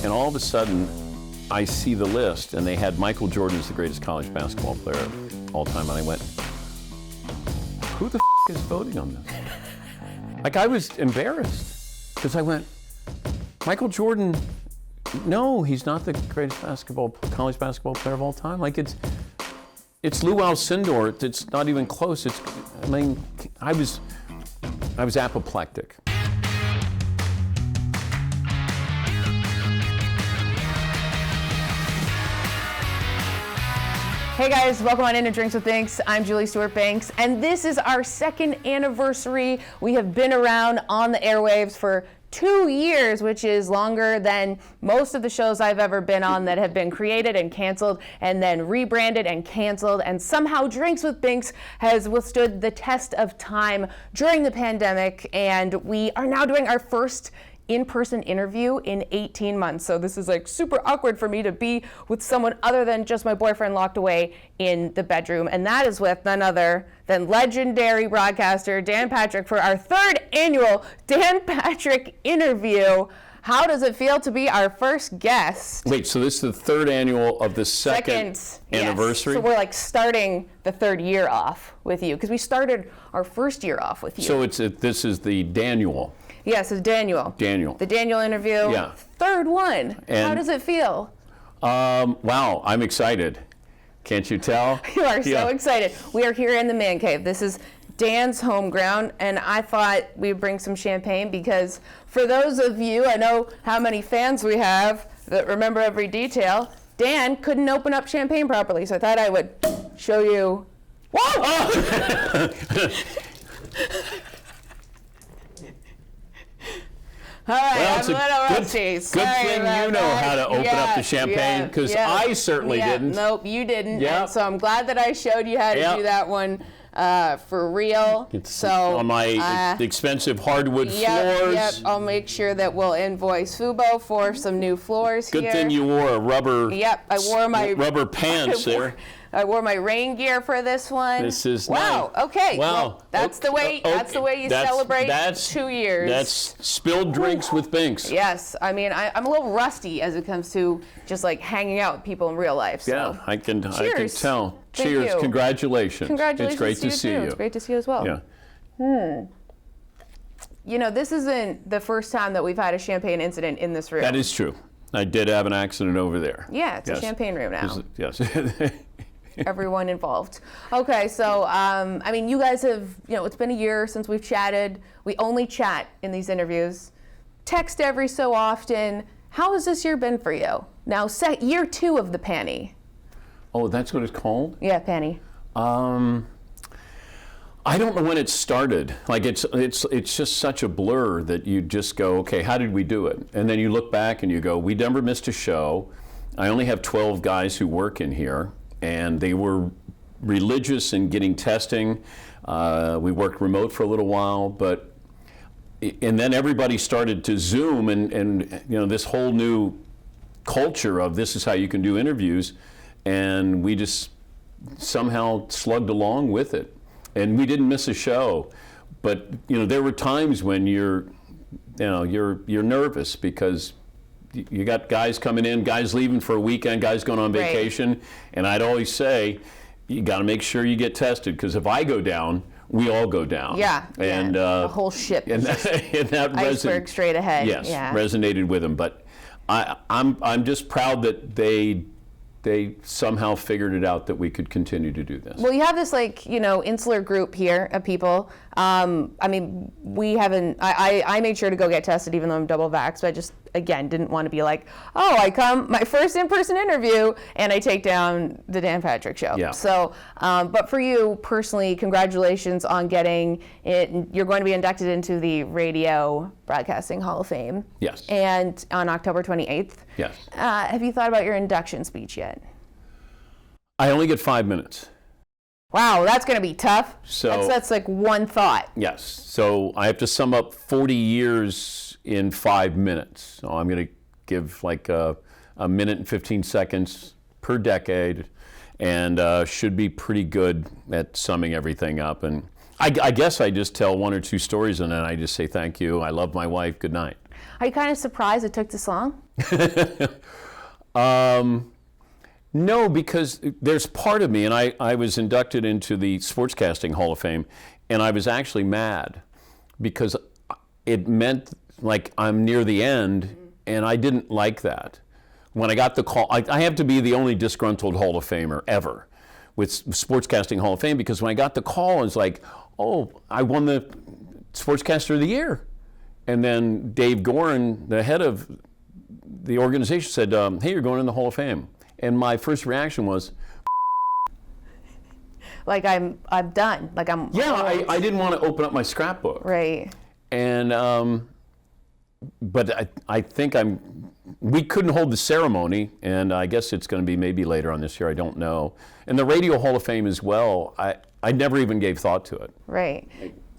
And all of a sudden, I see the list, and they had Michael Jordan as the greatest college basketball player of all time, and I went, who the is voting on this? Like, I was embarrassed, because I went, Michael Jordan, no, he's not the greatest college basketball player of all time. Like, it's Lou Alcindor. It's not even close. I was apoplectic. Hey guys, welcome on into Drinks with Binks. I'm Julie Stewart-Binks, and this is our second anniversary. We have been around on the airwaves for 2 years, which is longer than most of the shows I've ever been on that have been created and canceled and then rebranded and canceled. And somehow Drinks with Binks has withstood the test of time during the pandemic, and we are now doing our first in-person interview in 18 months. So this is like super awkward for me to be with someone other than just my boyfriend locked away in the bedroom. And that is with none other than legendary broadcaster Dan Patrick for our third annual Dan Patrick interview. How does it feel to be our first guest? Wait, so this is the third annual of the second anniversary? Yes. So we're like starting the third year off with you, because we started our first year off with you. So this is the Danual. Yes, it's Daniel. Daniel. The Daniel interview. Yeah. Third one. And how does it feel? Wow, I'm excited. Can't you tell? You are so excited. We are here in the man cave. This is Dan's home ground, and I thought we'd bring some champagne because for those of you, I know how many fans we have that remember every detail, Dan couldn't open up champagne properly, so I thought I would show you. Whoa! Oh! All right, well, it's I'm a little rusty. good thing you know how to open up the champagne, because I certainly didn't. Nope, you didn't. And so I'm glad that I showed you how to do that one for real. It's on my expensive hardwood floors. Yep, I'll make sure that we'll invoice Fubo for some new floors here. Good thing you wore a rubber. Yep, I wore my rubber pants there. I wore my rain gear for this one. This is wow. nice. Okay. Wow. Well, that's the way. That's the way you celebrate 2 years. That's spilled drinks with Binks. Yes. I mean, I'm a little rusty as it comes to just like hanging out with people in real life. So. Yeah, I can tell. Thank Cheers. you. Congratulations. Congratulations. It's great to see you. It's great to see you as well. Yeah. You know, this isn't the first time that we've had a champagne incident in this room. That is true. I did have an accident over there. Yeah, it's a champagne room now. Yes. Everyone involved. Okay, so, I mean, you guys have, it's been a year since we've chatted. We only chat in these interviews. Text every so often. How has this year been for you? Now, year 2 of the panty. Oh, that's what it's called? Yeah, panty. I don't know when it started. Like, it's just such a blur that you just go, okay, how did we do it? And then you look back and you go, we never missed a show. I only have 12 guys who work in here, and they were religious in getting testing. We worked remote for a little while, and then everybody started to Zoom, and this whole new culture of this is how you can do interviews, and we just somehow slugged along with it. And we didn't miss a show, but there were times when you're nervous because you got guys coming in, guys leaving for a weekend, guys going on vacation, right. And I'd always say, you got to make sure you get tested, because if I go down, we all go down. Yeah, and the whole ship. And that iceberg straight ahead. Yes, resonated with them. But I'm just proud that they somehow figured it out that we could continue to do this. Well, you have this insular group here of people. I mean, we haven't, I made sure to go get tested even though I'm double vaxxed, but I just, again, didn't want to be like, oh, I come, my first in-person interview, and I take down the Dan Patrick Show. Yeah. So, but for you personally, congratulations on getting it. You're going to be inducted into the Radio Broadcasting Hall of Fame. Yes. And on October 28th. Yes. Have you thought about your induction speech yet? I only get 5 minutes. Wow, that's going to be tough. So that's like one thought. Yes. So I have to sum up 40 years in 5 minutes. So I'm going to give like a minute and 15 seconds per decade, and should be pretty good at summing everything up. And I guess I just tell 1 or 2 stories, and then I just say thank you. I love my wife. Good night. Are you kind of surprised it took this long? No, because there's part of me, and I was inducted into the Sportscasting Hall of Fame, and I was actually mad because it meant like I'm near the end, and I didn't like that. When I got the call, I have to be the only disgruntled Hall of Famer ever with Sportscasting Hall of Fame, because when I got the call, it's like, oh, I won the Sportscaster of the Year. And then Dave Gorin, the head of the organization, said, hey, you're going in the Hall of Fame. And my first reaction was, like I'm done. Like I'm. Yeah, I didn't want to open up my scrapbook. Right. And but I think we couldn't hold the ceremony, and I guess it's going to be maybe later on this year. I don't know. And the Radio Hall of Fame as well. I never even gave thought to it. Right.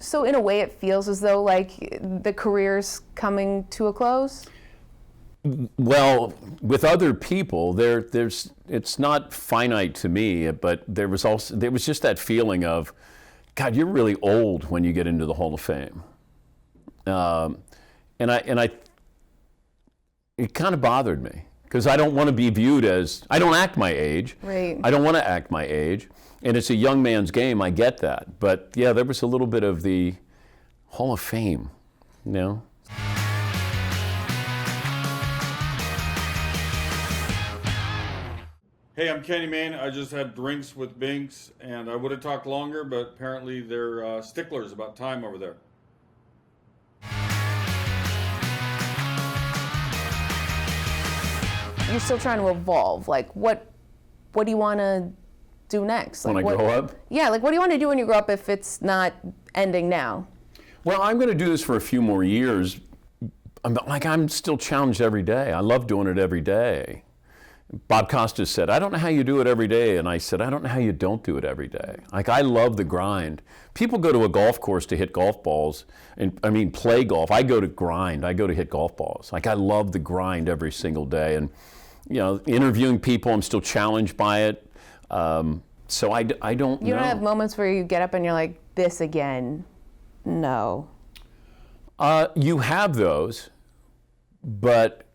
So in a way, it feels as though like the career's coming to a close. Well, with other people, it's not finite to me, but there was just that feeling of, God, you're really old when you get into the Hall of Fame, it kind of bothered me because I don't want to be viewed as, I don't act my age. Right. I don't want to act my age, and it's a young man's game. I get that, but yeah, there was a little bit of the Hall of Fame, you know. Hey, I'm Kenny Mayne. I just had drinks with Binks, and I would have talked longer, but apparently they're sticklers about time over there. You're still trying to evolve. Like, what do you want to do next? Like, When I grow up? Yeah, like what do you want to do when you grow up if it's not ending now? Well, I'm going to do this for a few more years. I'm still challenged every day. I love doing it every day. Bob Costas said, I don't know how you do it every day. And I said, I don't know how you don't do it every day. Like, I love the grind. People go to a golf course to hit golf balls, and play golf. I go to grind. I go to hit golf balls. Like, I love the grind every single day. And, you know, interviewing people, I'm still challenged by it. So I don't know. You don't have moments where you get up and you're like, this again? No. You have those, but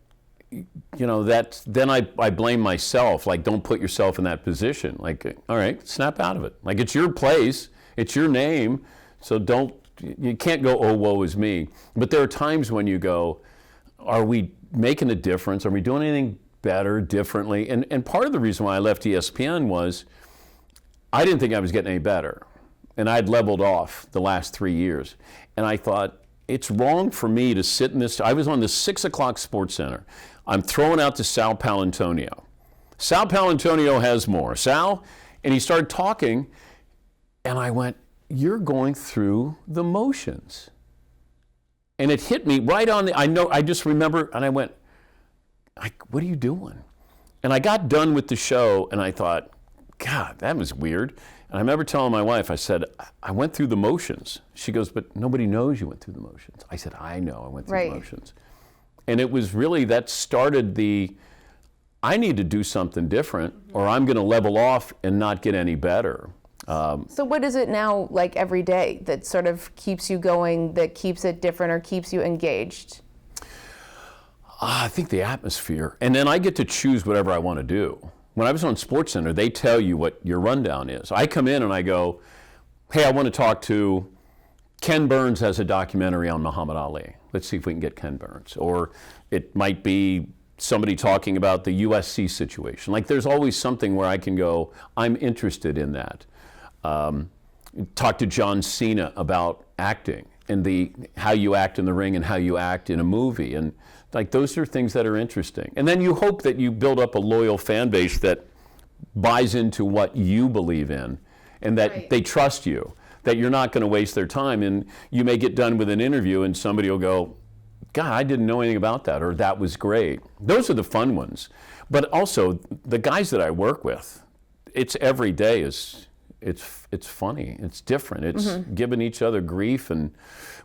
you know, then I blame myself. Like, don't put yourself in that position. Like, all right, snap out of it. Like, it's your place, it's your name, so you can't go, oh, woe is me. But there are times when you go, are we making a difference? Are we doing anything better, differently? And part of the reason why I left ESPN was I didn't think I was getting any better. And I'd leveled off the last 3 years. And I thought, it's wrong for me to sit in this. I was on the 6 o'clock Sports Center. I'm throwing out to Sal Paolantonio. Sal Paolantonio has more. Sal, and he started talking, and I went, you're going through the motions. And it hit me right on I just remember, and I went, what are you doing? And I got done with the show, and I thought, God, that was weird. And I remember telling my wife, I said, I went through the motions. She goes, but nobody knows you went through the motions. I said, I know I went through the motions. And it was really, that started I need to do something different, or I'm going to level off and not get any better. So what is it now, like every day, that sort of keeps you going, that keeps it different or keeps you engaged? I think the atmosphere. And then I get to choose whatever I want to do. When I was on SportsCenter, they tell you what your rundown is. I come in and I go, hey, I want to talk to Ken Burns has a documentary on Muhammad Ali. Let's see if we can get Ken Burns. Or it might be somebody talking about the USC situation. Like, there's always something where I can go, I'm interested in that. Talk to John Cena about acting and how you act in the ring and how you act in a movie. And like, those are things that are interesting. And then you hope that you build up a loyal fan base that buys into what you believe in and that they trust you, that you're not going to waste their time. And you may get done with an interview and somebody will go, God, I didn't know anything about that, or that was great. Those are the fun ones. But also, the guys that I work with, it's every day it's funny, it's different, it's giving each other grief, and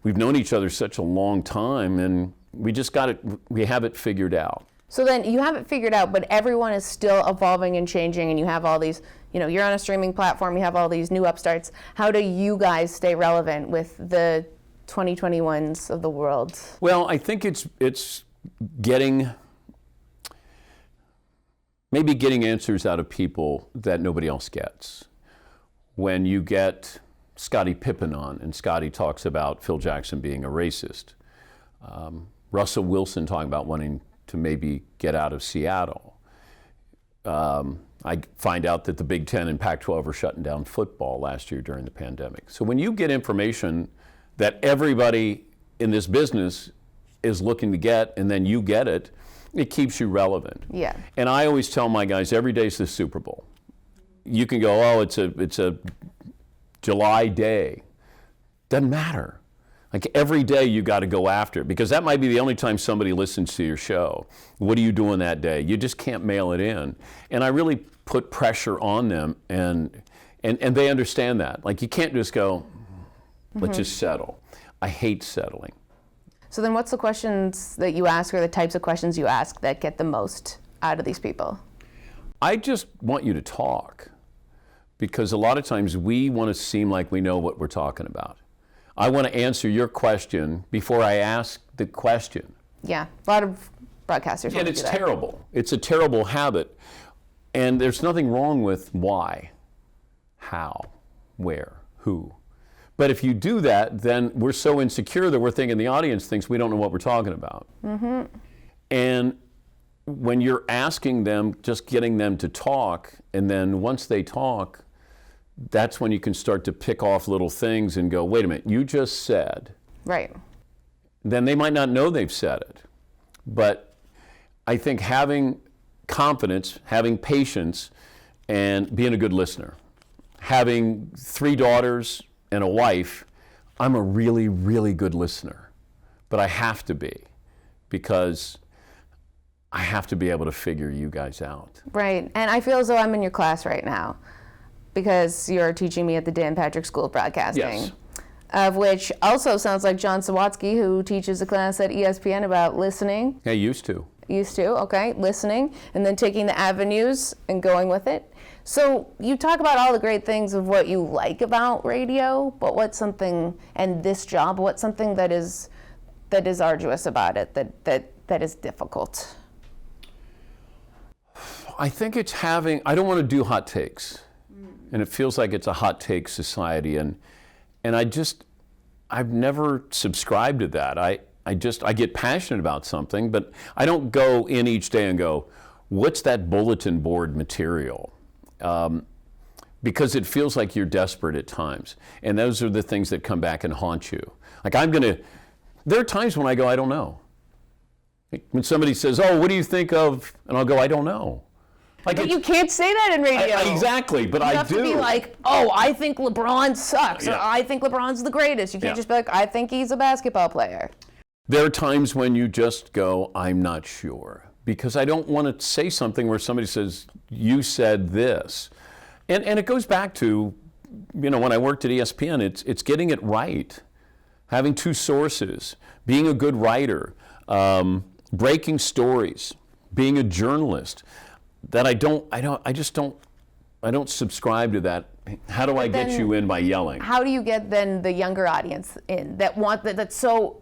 we've known each other such a long time, and we have it figured out. So then you have it figured out, but everyone is still evolving and changing, and you have all these, you're on a streaming platform, you have all these new upstarts. How do you guys stay relevant with the 2021s of the world? Well, I think it's getting maybe getting answers out of people that nobody else gets. When you get Scottie Pippen on, and Scottie talks about Phil Jackson being a racist, Russell Wilson talking about wanting to maybe get out of Seattle. I find out that the Big Ten and Pac-12 are shutting down football last year during the pandemic. So when you get information that everybody in this business is looking to get, and then you get it, it keeps you relevant. Yeah. And I always tell my guys, every day is the Super Bowl. You can go, oh, it's a July day. Doesn't matter. Like every day you got to go after it, because that might be the only time somebody listens to your show. What are you doing that day? You just can't mail it in. And I really put pressure on them, and they understand that. Like you can't just go, let's just settle. I hate settling. So then what's the questions that you ask, or the types of questions you ask that get the most out of these people? I just want you to talk, because a lot of times we want to seem like we know what we're talking about. I want to answer your question before I ask the question. Yeah, a lot of broadcasters. And it's terrible. It's a terrible habit. And there's nothing wrong with why, how, where, who. But if you do that, then we're so insecure that we're thinking the audience thinks we don't know what we're talking about. Mm-hmm. And when you're asking them, just getting them to talk, and then once they talk, that's when you can start to pick off little things and go, wait a minute, you just said. Right. Then they might not know they've said it. But I think having confidence, having patience, and being a good listener. Having 3 daughters and a wife, I'm a really, really good listener. But I have to be, because I have to be able to figure you guys out. Right. And I feel as though I'm in your class right now, because you're teaching me at the Dan Patrick School of Broadcasting. Yes. Of which also sounds like John Sawatsky, who teaches a class at ESPN about listening. I used to. Used to, okay, listening, and then taking the avenues and going with it. So you talk about all the great things of what you like about radio, but what's something, and this job, what's something that is arduous about it, that is difficult? I think it's I don't want to do hot takes. And it feels like it's a hot take society. And I've never subscribed to that. I get passionate about something, but I don't go in each day and go, what's that bulletin board material? Because it feels like you're desperate at times. And those are the things that come back and haunt you. Like there are times when I go, I don't know. When somebody says, oh, what do you think of? And I'll go, I don't know. Like but you can't say that in radio. Exactly, but I do. You have to be like, oh, I think LeBron sucks, Yeah. or I think LeBron's the greatest. You can't just be like, I think he's a basketball player. There are times when you just go, I'm not sure. Because I don't want to say something where somebody says, you said this. And it goes back to, when I worked at ESPN, it's getting it right. Having 2 sources, being a good writer, breaking stories, being a journalist. That I don't subscribe to that. How do I get you in by yelling? How do you get then the younger audience in that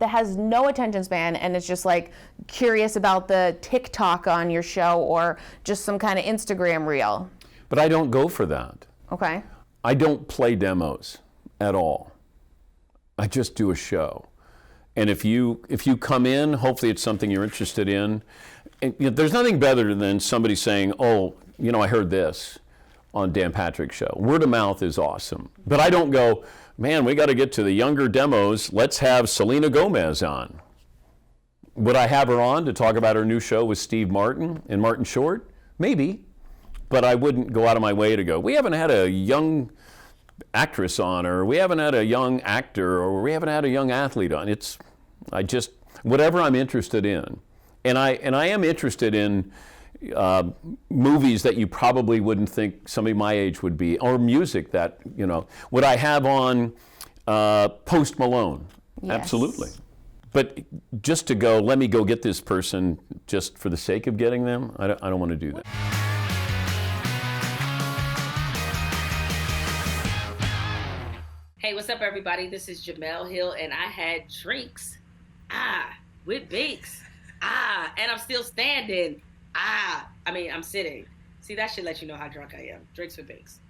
has no attention span and is just like curious about the TikTok on your show or just some kind of Instagram reel? But I don't go for that. Okay. I don't play demos at all. I just do a show. And if you come in, hopefully it's something you're interested in. And, there's nothing better than somebody saying, oh, I heard this on Dan Patrick's show. Word of mouth is awesome. But I don't go, man, we got to get to the younger demos. Let's have Selena Gomez on. Would I have her on to talk about her new show with Steve Martin and Martin Short? Maybe. But I wouldn't go out of my way to go, we haven't had a young actress on, or we haven't had a young actor, or we haven't had a young athlete on. Whatever I'm interested in. And I am interested in movies that you probably wouldn't think somebody my age would be, or music that, would I have on Post Malone? Yes. Absolutely. But just to go, let me go get this person just for the sake of getting them, I don't want to do that. Hey, what's up, everybody? This is Jamel Hill, and I had drinks, with Binks, and I'm still standing, I'm sitting. See, that should let you know how drunk I am. Drinks with Binks.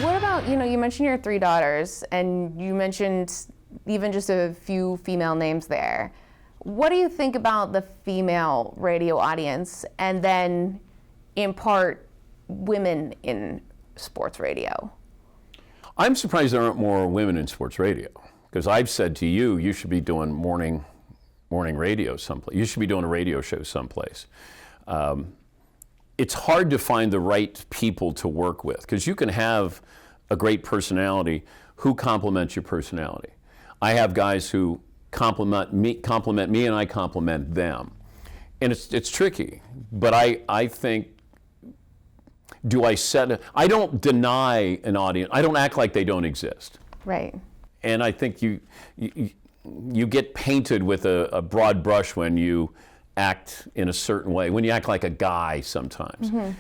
What about, you mentioned your 3 daughters, and you mentioned even just a few female names there. What do you think about the female radio audience, and then, in part, women in sports radio? I'm surprised there aren't more women in sports radio, because I've said to you, you should be doing morning radio someplace. You should be doing a radio show someplace. It's hard to find the right people to work with, because you can have a great personality who complements your personality. I have guys who compliment me and I compliment them. And it's tricky, but I think, I don't deny an audience. I don't act like they don't exist. Right. And I think you get painted with a broad brush when you act in a certain way, when you act like a guy sometimes. Mm-hmm.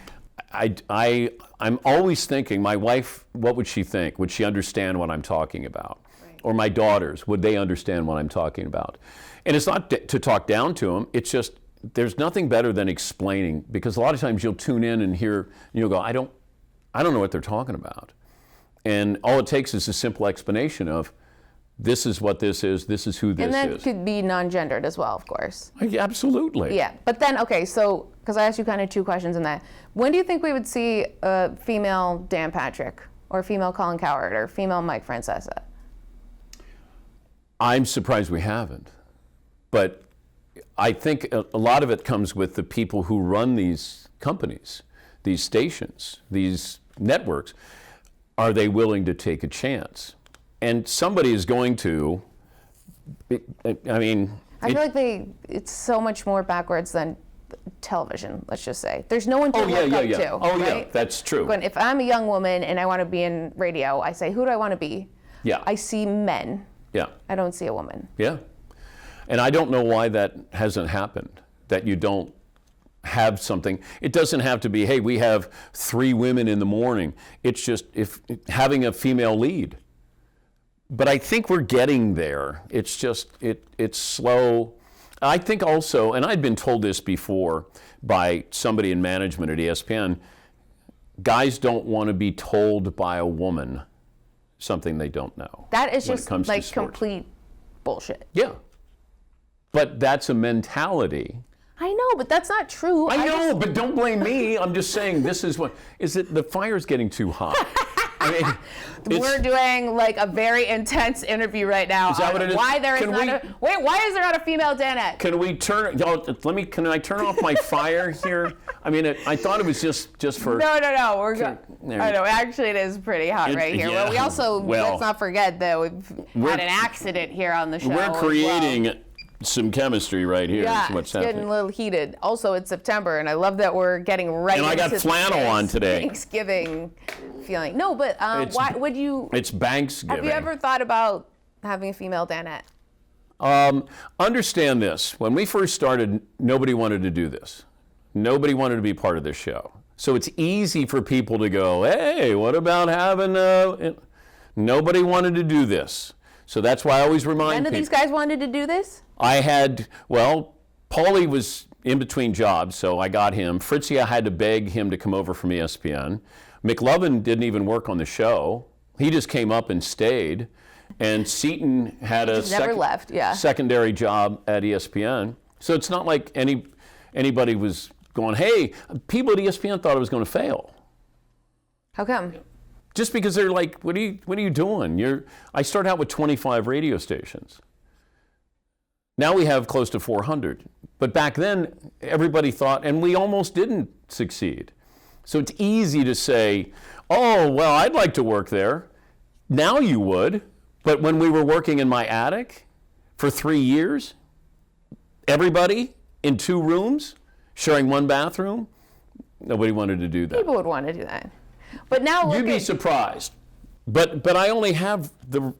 I'm always thinking, my wife, what would she think? Would she understand what I'm talking about? Right. Or my daughters, would they understand what I'm talking about? And it's not to talk down to them, it's just, there's nothing better than explaining, because a lot of times you'll tune in and hear, and you'll go, I don't know what they're talking about. And all it takes is a simple explanation of, this is what this is who this is. And that could be non-gendered as well, of course. Absolutely. Yeah, but then, okay, so, because I asked you kind of 2 questions in that. When do you think we would see a female Dan Patrick, or female Colin Cowherd, or female Mike Francesa? I'm surprised we haven't. But I think a lot of it comes with the people who run these companies, these stations, these networks. Are they willing to take a chance? And somebody is going to, I feel like it's so much more backwards than television, let's just say. There's no one to look up to. Oh, right? yeah, that's true. When, if I'm a young woman and I want to be in radio, I say, who do I want to be? Yeah. I see men. Yeah. I don't see a woman. Yeah. And I don't know why that hasn't happened, that you don't have something. It doesn't have to be, hey, we have 3 women in the morning. It's just having a female lead. But I think we're getting there. It's just, it's slow. I think also, and I'd been told this before by somebody in management at ESPN, guys don't want to be told by a woman something they don't know. That is just like complete bullshit. Yeah. But that's a mentality. I know, but that's not true. I know, but don't blame me. I'm just saying the fire's getting too hot. I mean, we're doing like a very intense interview right now. Is that what it is? Why there is why is there not a female Danette? Can we turn? Can I turn off my fire here? I mean, I thought it was just for. No. We're good. I know. Actually, it is pretty hot right here. Yeah, well, we also let's not forget that we've had an accident here on the show. We're creating some chemistry right here. Yeah, is what's it's happening. getting a little heated. Also, it's September, and I love that we're getting right into And I got flannel on today. Thanksgiving feeling. No, but why would you? It's Banksgiving. Have you ever thought about having a female Danette? Understand this. When we first started, nobody wanted to do this. Nobody wanted to be part of this show. So it's easy for people to go, hey, what about having nobody wanted to do this. So that's why I always remind people. None of these guys wanted to do this? Paulie was in between jobs, so I got him. Fritzy, I had to beg him to come over from ESPN. McLovin didn't even work on the show. He just came up and stayed. And Seton had a secondary job at ESPN. So it's not like anybody was going, hey, people at ESPN thought I was going to fail. How come? Just because they're like, what are you doing? I started out with 25 radio stations. Now we have close to 400. But back then, everybody thought, and we almost didn't succeed. So it's easy to say, oh, well, I'd like to work there. Now you would. But when we were working in my attic for 3 years, everybody in 2 rooms, sharing 1 bathroom, nobody wanted to do that. People would want to do that. But now you'd be surprised. But I only have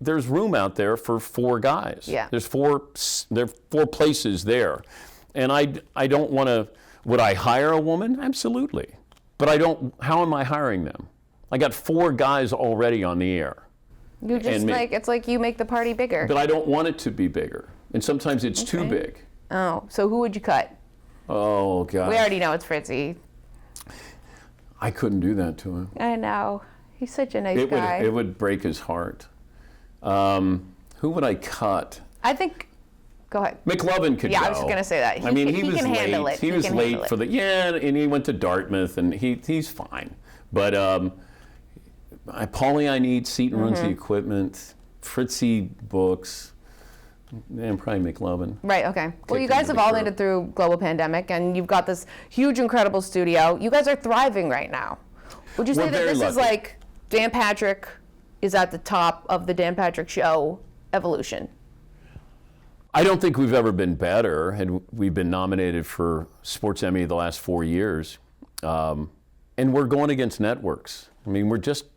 there's room out there for 4 guys. Yeah. There are 4 places there. And I don't want to, would I hire a woman? Absolutely. But how am I hiring them? I got 4 guys already on the air. You just it's like you make the party bigger. But I don't want it to be bigger. And sometimes it's too big. Oh, so who would you cut? Oh, God. We already know it's Fritzy. I couldn't do that to him. I know. He's such a nice guy. It would break his heart. Who would I cut? I think, go ahead. McLovin could go. Yeah, I was just going to say that. I mean, he was can late. handle it. He was late for the, and he went to Dartmouth, and he's fine. But Paulie, I need, Seton runs the equipment, Fritzy books, and probably McLovin. Right, okay. Well, you Kick him guys to have the all curb. made it through global pandemic, and you've got this huge, incredible studio. You guys are thriving right now. Would you say We're that very this is lucky. like Dan Patrick is at the top of the Dan Patrick Show evolution? I don't think we've ever been better, and we've been nominated for Sports Emmy the last 4 years. And we're going against networks. I mean,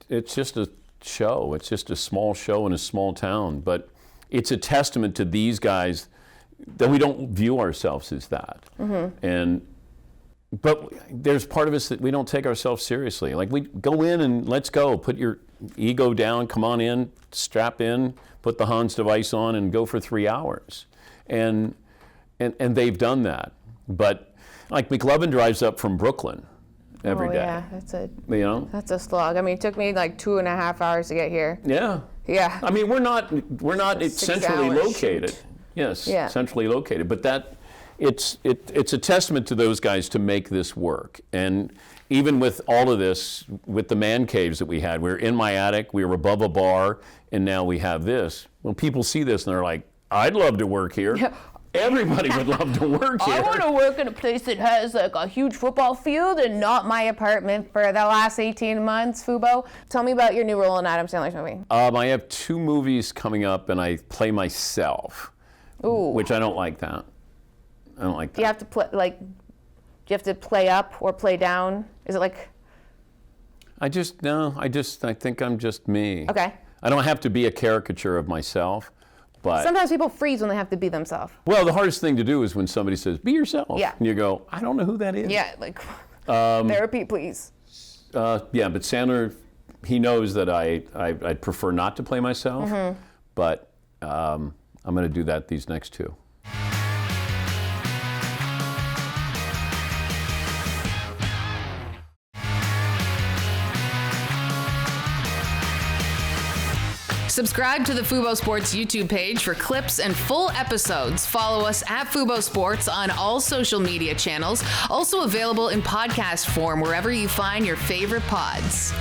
it's just a show. It's just a small show in a small town. But it's a testament to these guys that we don't view ourselves as that. But there's part of us that we don't take ourselves seriously. Like, we go in and let's go. Put your ego down, come on in, strap in, put the Hans device on, and go for 3 hours. And they've done that. But like, McLovin drives up from Brooklyn every day. Yeah, that's a slog. I mean, it took me like 2.5 hours to get here. Yeah. Yeah. I mean, we're not centrally 6 hours located. shoot. Yes, Yeah. centrally located. But it's a testament to those guys to make this work. And even with all of this, with the man caves that we had, we were in my attic, we were above a bar, and now we have this. When people see this and they're like, I'd love to work here. Everybody would love to work here. I want to work in a place that has like a huge football field and not my apartment for the last 18 months, Fubo. Tell me about your new role in Adam Sandler's movie. I have 2 movies coming up, and I play myself, which I don't like that. I don't like that. Do you have to play do you have to play up or play down? Is it like? I think I'm just me. Okay. I don't have to be a caricature of myself, but Sometimes people freeze when they have to be themselves. well, the hardest thing to do is when somebody says, "Be yourself." Yeah. And you go, "I don't know who that is." Yeah, like therapy, please. Yeah, but Sandler, he knows that I'd prefer not to play myself, but I'm going to do that these next 2. Subscribe to the Fubo Sports YouTube page for clips and full episodes. Follow us at Fubo Sports on all social media channels. Also available in podcast form wherever you find your favorite pods.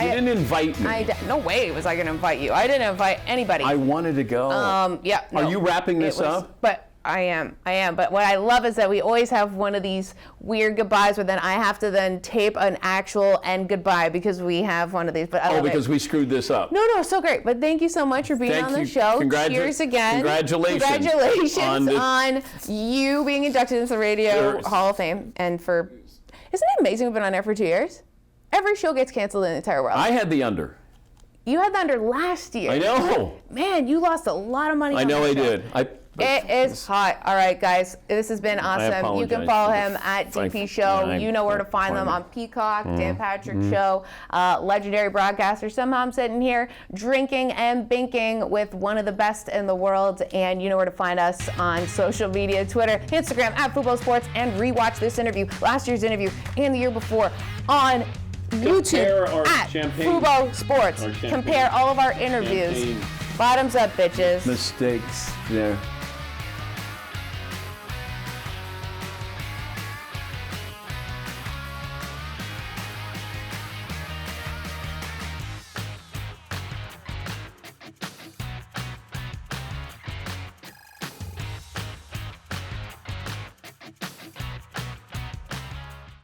You didn't invite me. No way was I going to invite you. I didn't invite anybody. I wanted to go. Yeah. Are no. you wrapping this up? But I am. But what I love is that we always have one of these weird goodbyes where then I have to then tape an actual end goodbye because we have one of these. But I love because we screwed this up. No, so great. But thank you so much for being Thank on the you. show. Cheers again. Congratulations. Congratulations on you being inducted into the Radio Cheers. Hall of Fame. And isn't it amazing we've been on air for 2 years? Every show gets canceled in the entire world. I had the under. You had the under last year. I know. Man, you lost a lot of money. I know I did. It is hot. All right, guys. This has been awesome. You can apologize follow for him the at DP Frank- Show. yeah, You know where to find pardon them me. on Peacock, Dan Patrick Show, legendary broadcaster. Somehow I'm sitting here drinking and binking with one of the best in the world. And you know where to find us on social media, Twitter, Instagram, at Fubo Sports, and rewatch this interview, last year's interview, and the year before on YouTube our at champagne. Fubo Sports. Our champagne. Compare all of our interviews. Champagne. Bottoms up, bitches. Mistakes there.